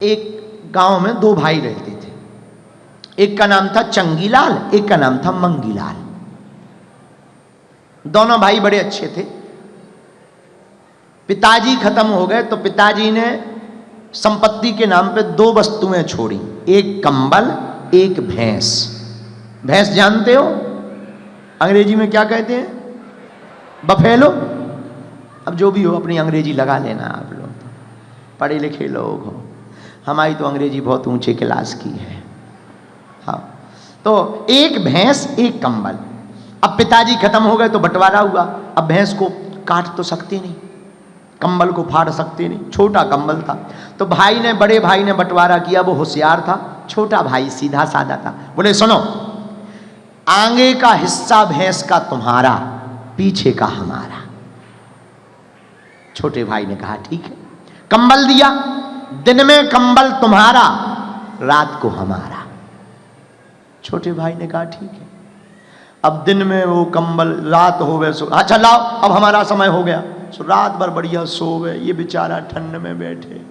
एक गांव में दो भाई रहते थे। एक का नाम था चंगीलाल, एक का नाम था मंगीलाल। दोनों भाई बड़े अच्छे थे। पिताजी खत्म हो गए तो पिताजी ने संपत्ति के नाम पे दो वस्तुएं छोड़ी, एक कंबल, एक भैंस। भैंस जानते हो अंग्रेजी में क्या कहते हैं? बफेलो। अब जो भी हो अपनी अंग्रेजी लगा लेना, आप लोग पढ़े लिखे लोग हो, हमारी तो अंग्रेजी बहुत ऊंचे क्लास की है। हाँ, तो एक भैंस एक कंबल। अब पिताजी खत्म हो गए तो बंटवारा हुआ। अब भैंस को काट तो सकते नहीं, कंबल को फाड़ सकते नहीं, छोटा कंबल था। तो भाई ने, बड़े भाई ने बंटवारा किया, वो होशियार था। छोटा भाई सीधा साधा था। बोले सुनो, आगे का हिस्सा भैंस का तुम्हारा, पीछे का हमारा। छोटे भाई ने कहा ठीक है। कंबल दिया, दिन में कंबल तुम्हारा, रात को हमारा। छोटे भाई ने कहा ठीक है। अब दिन में वो कंबल, रात हो गए, अच्छा लाओ अब हमारा समय हो गया। सो रात भर बढ़िया सो गए, ये बेचारा ठंड में बैठे।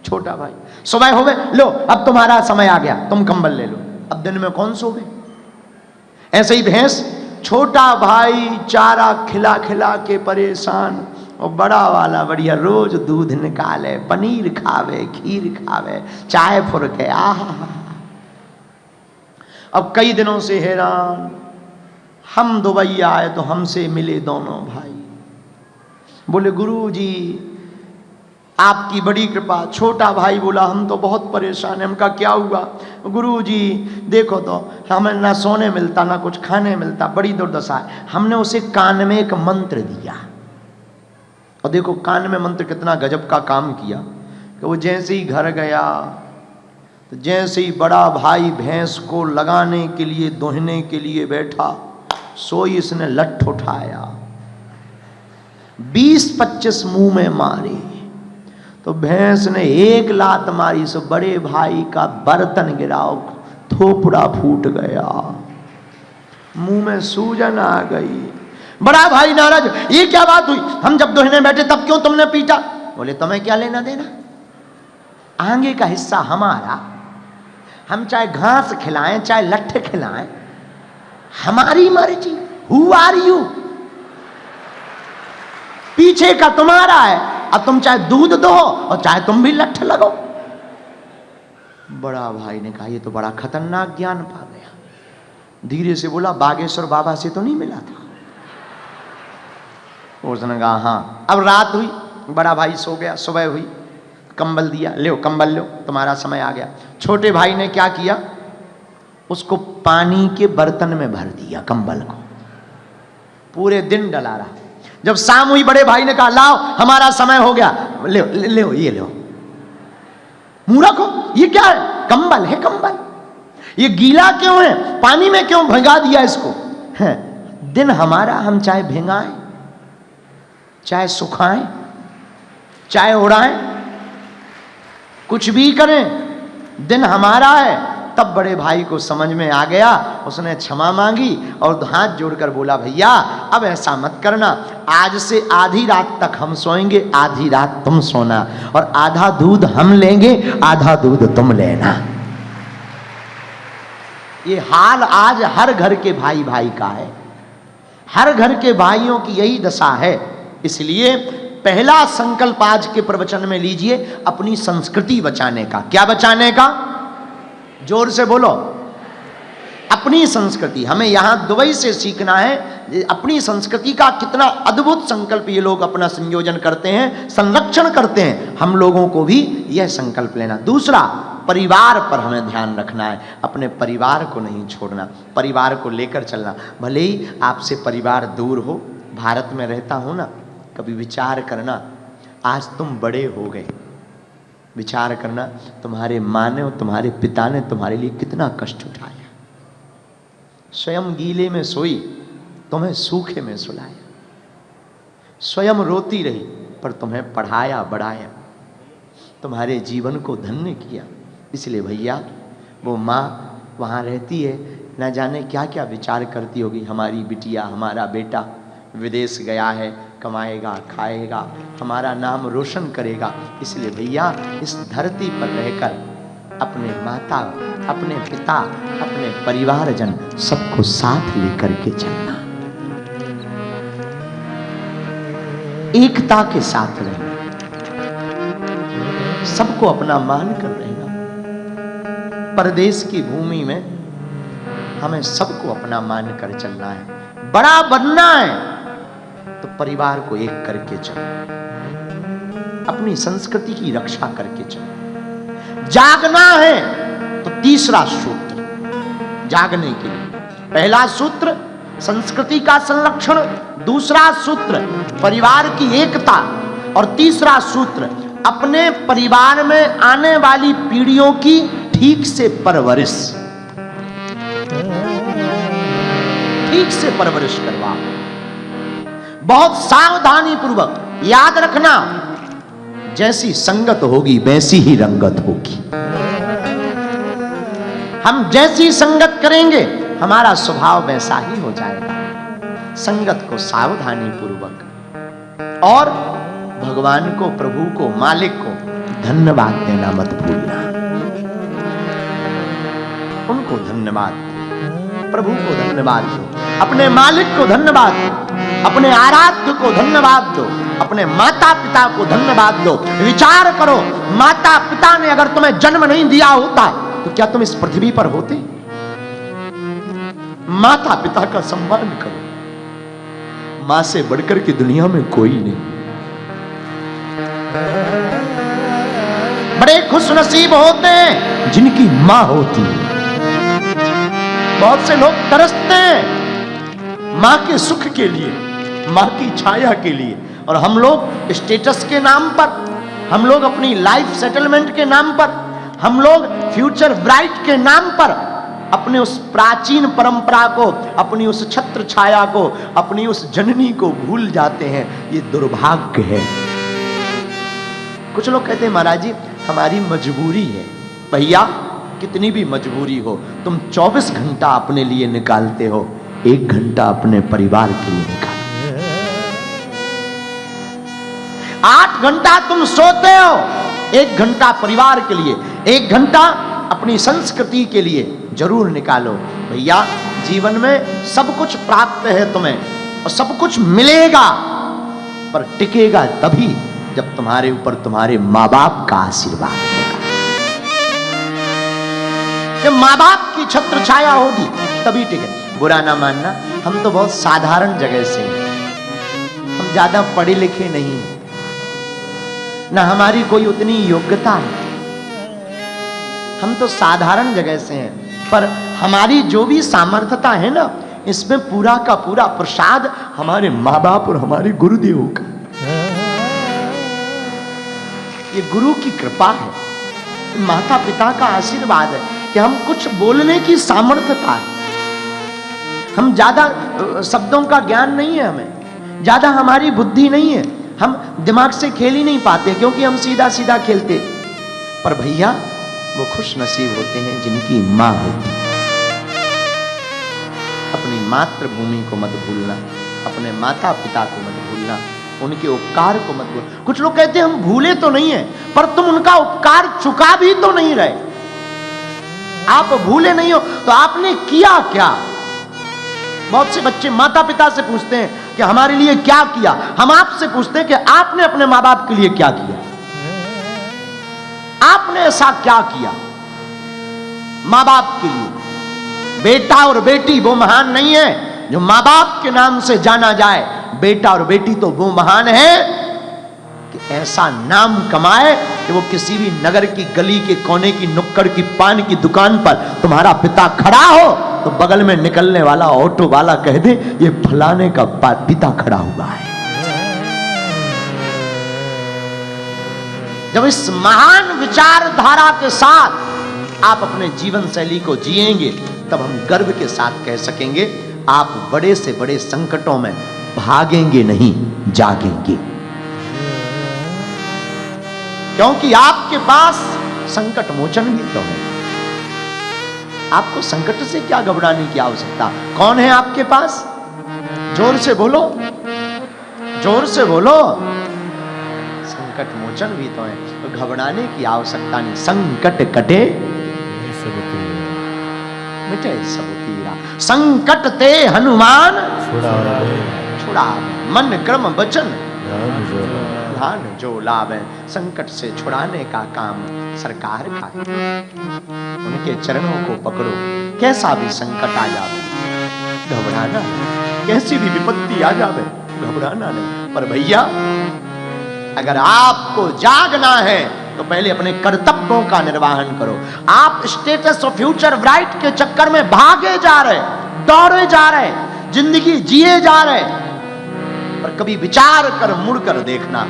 छोटा भाई, सुबह हो गए, लो अब तुम्हारा समय आ गया, तुम कंबल ले लो। अब दिन में कौन सोवे? ऐसे ही भैंस, छोटा भाई चारा खिला खिला के परेशान, और बड़ा वाला बढ़िया रोज दूध निकाले, पनीर खावे, खीर खावे, चाय फुरके। आहा, अब कई दिनों से हैरान। हम दुबई आए तो हमसे मिले दोनों भाई। बोले गुरु जी आपकी बड़ी कृपा। छोटा भाई बोला हम तो बहुत परेशान हैं। हमका क्या हुआ? गुरु जी देखो तो हमें ना सोने मिलता ना कुछ खाने मिलता, बड़ी दुर्दशा है। हमने उसे कान में एक मंत्र दिया, और देखो कान में मंत्र कितना गजब का काम किया कि वो जैसे ही घर गया तो जैसे ही बड़ा भाई भैंस को लगाने के लिए, दोहने के लिए बैठा, सोई इसने लठ उठाया, 20-25 मुंह में मारे। तो भैंस ने एक लात मारी, सो बड़े भाई का बर्तन गिराओ, थोपड़ा फूट गया, मुंह में सूजन आ गई। बड़ा भाई नाराज, ये क्या बात हुई? हम जब दोहने बैठे तब क्यों तुमने पीटा? बोले तुम्हें क्या लेना देना, आगे का हिस्सा हमारा, हम चाहे घास खिलाएं चाहे लट्ठे खिलाएं, हमारी मर्जी। Who are you? पीछे का तुम्हारा है, अब तुम चाहे दूध दो और चाहे तुम भी लट्ठ लगो। बड़ा भाई ने कहा ये तो बड़ा खतरनाक ज्ञान पा गया। धीरे से बोला बागेश्वर बाबा से तो नहीं मिला था? उसने कहा हाँ। अब रात हुई, बड़ा भाई सो गया, सुबह हुई, कंबल दिया, लो कंबल लो, तुम्हारा समय आ गया। छोटे भाई ने क्या किया? उसको पानी के बर्तन में भर दिया, कंबल को, पूरे दिन डला रहा। जब शाम हुई बड़े भाई ने कहा लाओ हमारा समय हो गया, ले ले ये लो। मूर्ख हो, ये क्या है? कंबल है कंबल, ये गीला क्यों है? पानी में क्यों भिगा दिया इसको? है दिन हमारा, हम चाहे भिगाएं चाहे सुखाएं चाहे उड़ाएं, कुछ भी करें, दिन हमारा है। तब बड़े भाई को समझ में आ गया, उसने क्षमा मांगी और हाथ जोड़कर बोला भैया अब ऐसा मत करना, आज से आधी रात तक हम सोएंगे, आधी रात तुम सोना, और आधा दूध हम लेंगे, आधा दूध तुम लेना। ये हाल आज हर घर के भाई भाई का है, हर घर के भाइयों की यही दशा है। इसलिए पहला संकल्प आज के प्रवचन में लीजिए, अपनी संस्कृति बचाने का। क्या बचाने का? जोर से बोलो। अपनी संस्कृति। हमें यहां दुबई से सीखना है अपनी संस्कृति का। कितना अद्भुत संकल्प ये लोग अपना संयोजन करते हैं, संरक्षण करते हैं। हम लोगों को भी यह संकल्प लेना। दूसरा, परिवार पर हमें ध्यान रखना है, अपने परिवार को नहीं छोड़ना, परिवार को लेकर चलना। भले ही आपसे परिवार दूर हो, भारत में रहता हो ना, कभी विचार करना, आज तुम बड़े हो गए, विचार करना तुम्हारे माँ ने और तुम्हारे पिता ने तुम्हारे लिए कितना कष्ट उठाया। स्वयं गीले में सोई, तुम्हें सूखे में सुलाया, स्वयं रोती रही पर तुम्हें पढ़ाया बढ़ाया, तुम्हारे जीवन को धन्य किया। इसलिए भैया वो माँ वहाँ रहती है, न जाने क्या क्या विचार करती होगी, हमारी बिटिया हमारा बेटा विदेश गया है, कमाएगा, खाएगा, हमारा नाम रोशन करेगा। इसलिए भैया इस धरती पर रहकर अपने माता, अपने पिता, अपने परिवारजन सबको साथ लेकर के चलना, एकता के साथ रहना, सबको अपना मान कर रहना। परदेश की भूमि में हमें सबको अपना मान कर चलना है। बड़ा बनना है तो परिवार को एक करके चलो, अपनी संस्कृति की रक्षा करके चलो। जागना है तो तीसरा सूत्र जागने के लिए, पहला सूत्र संस्कृति का संरक्षण, दूसरा सूत्र परिवार की एकता और तीसरा सूत्र अपने परिवार में आने वाली पीढ़ियों की ठीक से परवरिश, ठीक से परवरिश करवा। बहुत सावधानी पूर्वक याद रखना, जैसी संगत होगी वैसी ही रंगत होगी। हम जैसी संगत करेंगे हमारा स्वभाव वैसा ही हो जाएगा। संगत को सावधानी पूर्वक और भगवान को, प्रभु को, मालिक को धन्यवाद देना मत भूलना। उनको धन्यवाद दो, प्रभु को धन्यवाद दो, अपने मालिक को धन्यवाद दो, अपने आराध्य को धन्यवाद दो, अपने माता पिता को धन्यवाद दो। विचार करो, माता पिता ने अगर तुम्हें जन्म नहीं दिया होता तो क्या तुम इस पृथ्वी पर होते? माता पिता का सम्मान करो, मां से बढ़कर के दुनिया में कोई नहीं। बड़े खुश नसीब होते हैं जिनकी मां होती है। बहुत से लोग तरसते हैं मां के सुख के लिए, मां की छाया के लिए, और हम लोग स्टेटस के नाम पर, हम लोग अपनी लाइफ सेटलमेंट के नाम पर, हम लोग फ्यूचर ब्राइट के नाम पर अपने उस प्राचीन परंपरा को, अपनी उस छत्र छाया को, अपनी उस जननी को भूल जाते हैं। ये दुर्भाग्य है। कुछ लोग कहते हैं महाराज जी हमारी मजबूरी है। भैया कितनी भी मजबूरी हो, तुम 24 घंटा अपने लिए निकालते हो, 1 घंटा अपने परिवार के लिए निकालो। 8 घंटा तुम सोते हो, 1 घंटा परिवार के लिए, 1 घंटा अपनी संस्कृति के लिए जरूर निकालो। भैया जीवन में सब कुछ प्राप्त है तुम्हें और सब कुछ मिलेगा, पर टिकेगा तभी जब तुम्हारे ऊपर तुम्हारे माँ बाप का आशीर्वाद होगा। जब माँ बाप की छत्र छाया होगी तभी टिके। बुरा ना मानना, हम तो बहुत साधारण जगह से हैं, हम ज्यादा पढ़े लिखे नहीं, ना हमारी कोई उतनी योग्यता है, हम तो साधारण जगह से हैं, पर हमारी जो भी सामर्थ्यता है ना, इसमें पूरा का पूरा प्रसाद हमारे माँ बाप और हमारे गुरुदेव का। ये गुरु की कृपा है, माता पिता का आशीर्वाद है कि हम कुछ बोलने की सामर्थ्यता है। हम ज्यादा शब्दों का ज्ञान नहीं है, हमें ज्यादा हमारी बुद्धि नहीं है, हम दिमाग से खेल ही नहीं पाते क्योंकि हम सीधा सीधा खेलते। पर भैया वो खुश नसीब होते हैं जिनकी मां होती है। अपनी मातृभूमि को मत भूलना, अपने माता पिता को मत भूलना, उनके उपकार को मत भूलना। कुछ लोग कहते हैं हम भूले तो नहीं है, पर तुम उनका उपकार चुका भी तो नहीं रहे। आप भूले नहीं हो तो आपने किया क्या? बहुत से बच्चे माता पिता से पूछते हैं कि हमारे लिए क्या किया। हम आपसे पूछते हैं कि आपने अपने माँ बाप के लिए क्या किया? आपने ऐसा क्या किया माँ बाप के लिए? बेटा और बेटी वो महान नहीं है जो माँ बाप के नाम से जाना जाए। बेटा और बेटी तो वो महान है कि ऐसा नाम कमाए कि वो किसी भी नगर की गली के कोने की नुक्कड़ की पान की दुकान पर तुम्हारा पिता खड़ा हो तो बगल में निकलने वाला ऑटो वाला कह दे ये फलाने का पिता खड़ा हुआ है। जब इस महान विचारधारा के साथ आप अपने जीवन शैली को जिएंगे तब हम गर्व के साथ कह सकेंगे आप बड़े से बड़े संकटों में भागेंगे नहीं, जागेंगे। क्योंकि आपके पास संकट मोचन भी तो है। आपको संकट से क्या घबराने की आवश्यकता? कौन है आपके पास? जोर से बोलो। जोर से बोलो। संकट मोचन भी तो है, तो घबराने की आवश्यकता नहीं। संकट कटे मिटे सब पीरा, संकट ते हनुमान छुड़ावे, मन क्रम वचन ध्यान जो लावे। संकट से छुड़ाने का काम सरकार का है। उनके चरणों को पकड़ो, कैसा भी संकट आ जावे घबराना नहीं, कैसी भी विपत्ति आ जावे घबराना नहीं। पर भैया अगर आपको जागना है तो पहले अपने कर्तव्यों का निर्वहन करो। आप स्टेटस और फ्यूचर ब्राइट के चक्कर में भागे जा रहे, दौड़े जा रहे, जिंदगी जिए जा रहे, पर कभी विचार कर मुड़कर देखना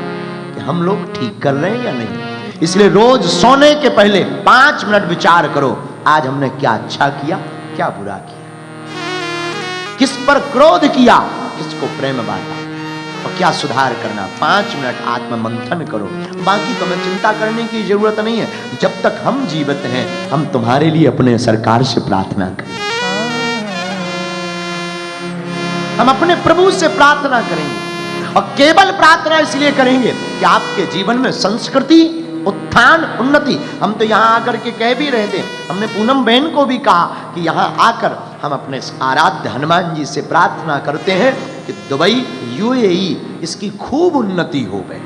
कि हम लोग ठीक कर रहे हैं या नहीं। इसलिए रोज सोने के पहले 5 मिनट विचार करो, आज हमने क्या अच्छा किया, क्या बुरा किया, किस पर क्रोध किया, किसको प्रेम बांटा, और क्या सुधार करना। 5 मिनट आत्म मंथन करो। बाकी तुम्हें चिंता करने की जरूरत नहीं है। जब तक हम जीवित हैं, हम तुम्हारे लिए अपने सरकार से प्रार्थना करें, हम अपने प्रभु से प्रार्थना करेंगे। और केवल प्रार्थना इसलिए करेंगे कि आपके जीवन में संस्कृति, उत्थान, उन्नति। हम तो यहां आकर के कह भी रहे थे, हमने पूनम बहन को भी कहा कि यहां आकर हम अपने आराध्य हनुमान जी से प्रार्थना करते हैं कि दुबई, यूएई इसकी खूब उन्नति हो गई,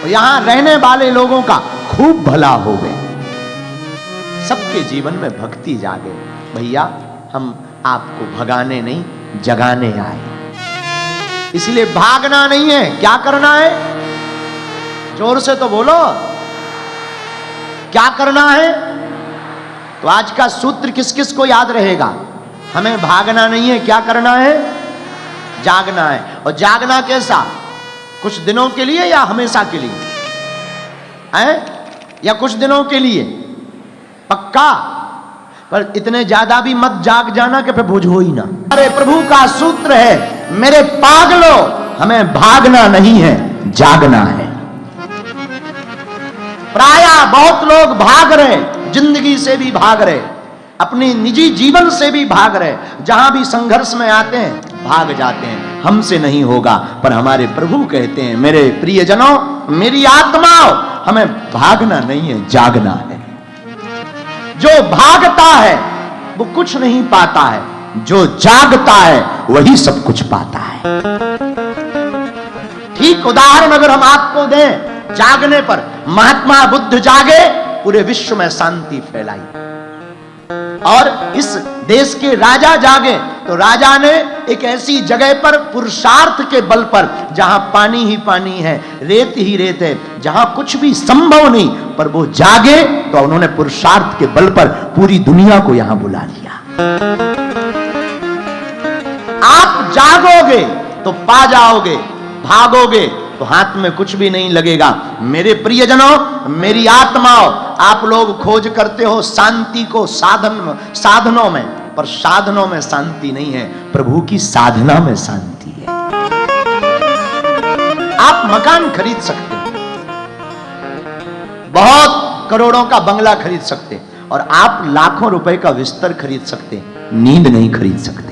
और यहां रहने वाले लोगों का खूब भला हो गए, सबके जीवन में भक्ति जागे। भैया हम आपको भगाने नहीं, जगाने आए। इसलिए भागना नहीं है, क्या करना है, जोर से तो बोलो, क्या करना है। तो आज का सूत्र किस किस को याद रहेगा? हमें भागना नहीं है, क्या करना है, जागना है। और जागना कैसा, कुछ दिनों के लिए या हमेशा के लिए है, या कुछ दिनों के लिए पक्का? पर इतने ज्यादा भी मत जाग जाना कि फिर बोझ हो ही ना। अरे प्रभु का सूत्र है, मेरे पागलों, हमें भागना नहीं है, जागना है। प्राय बहुत लोग भाग रहे, जिंदगी से भी भाग रहे, अपने निजी जीवन से भी भाग रहे, जहां भी संघर्ष में आते हैं भाग जाते हैं। हमसे नहीं होगा, पर हमारे प्रभु कहते हैं, मेरे प्रियजनों, मेरी आत्माओं, हमें भागना नहीं है, जागना है। जो भागता है वो कुछ नहीं पाता है, जो जागता है वही सब कुछ पाता है। ठीक उदाहरण अगर हम आपको दें, जागने पर, महात्मा बुद्ध जागे, पूरे विश्व में शांति फैलाई। और इस देश के राजा जागे तो राजा ने एक ऐसी जगह पर पुरुषार्थ के बल पर, जहां पानी ही पानी है, रेत ही रेत है, जहां कुछ भी संभव नहीं, पर वो जागे तो उन्होंने पुरुषार्थ के बल पर पूरी दुनिया को यहां बुला लिया। आप जागोगे तो पा जाओगे, भागोगे तो हाथ में कुछ भी नहीं लगेगा। मेरे प्रियजनों, मेरी आत्माओं, आप लोग खोज करते हो शांति को साधनों में, पर साधनों में शांति नहीं है, प्रभु की साधना में शांति है। आप मकान खरीद सकते हैं, बहुत करोड़ों का बंगला खरीद सकते हैं, और आप लाखों रुपए का बिस्तर खरीद सकते हैं, नींद नहीं खरीद सकते।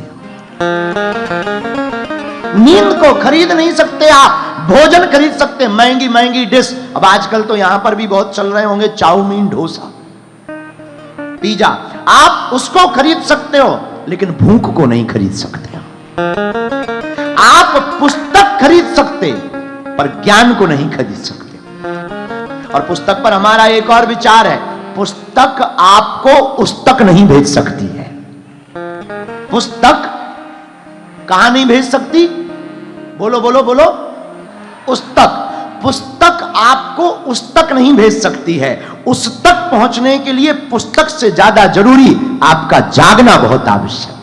नींद को खरीद नहीं सकते आप, भोजन खरीद सकते, महंगी महंगी डिश। अब आजकल तो यहां पर भी बहुत चल रहे होंगे, चाउमीन, डोसा, पिज्जा, आप उसको खरीद सकते हो, लेकिन भूख को नहीं खरीद सकते। आप पुस्तक खरीद सकते, पर ज्ञान को नहीं खरीद सकते। और पुस्तक पर हमारा एक और विचार है, पुस्तक आपको उस तक नहीं भेज सकती है। पुस्तक कहां नहीं भेज सकती, बोलो बोलो बोलो, उस तक। पुस्तक आपको उस तक नहीं भेज सकती है। उस तक पहुंचने के लिए पुस्तक से ज्यादा जरूरी आपका जागना बहुत आवश्यक।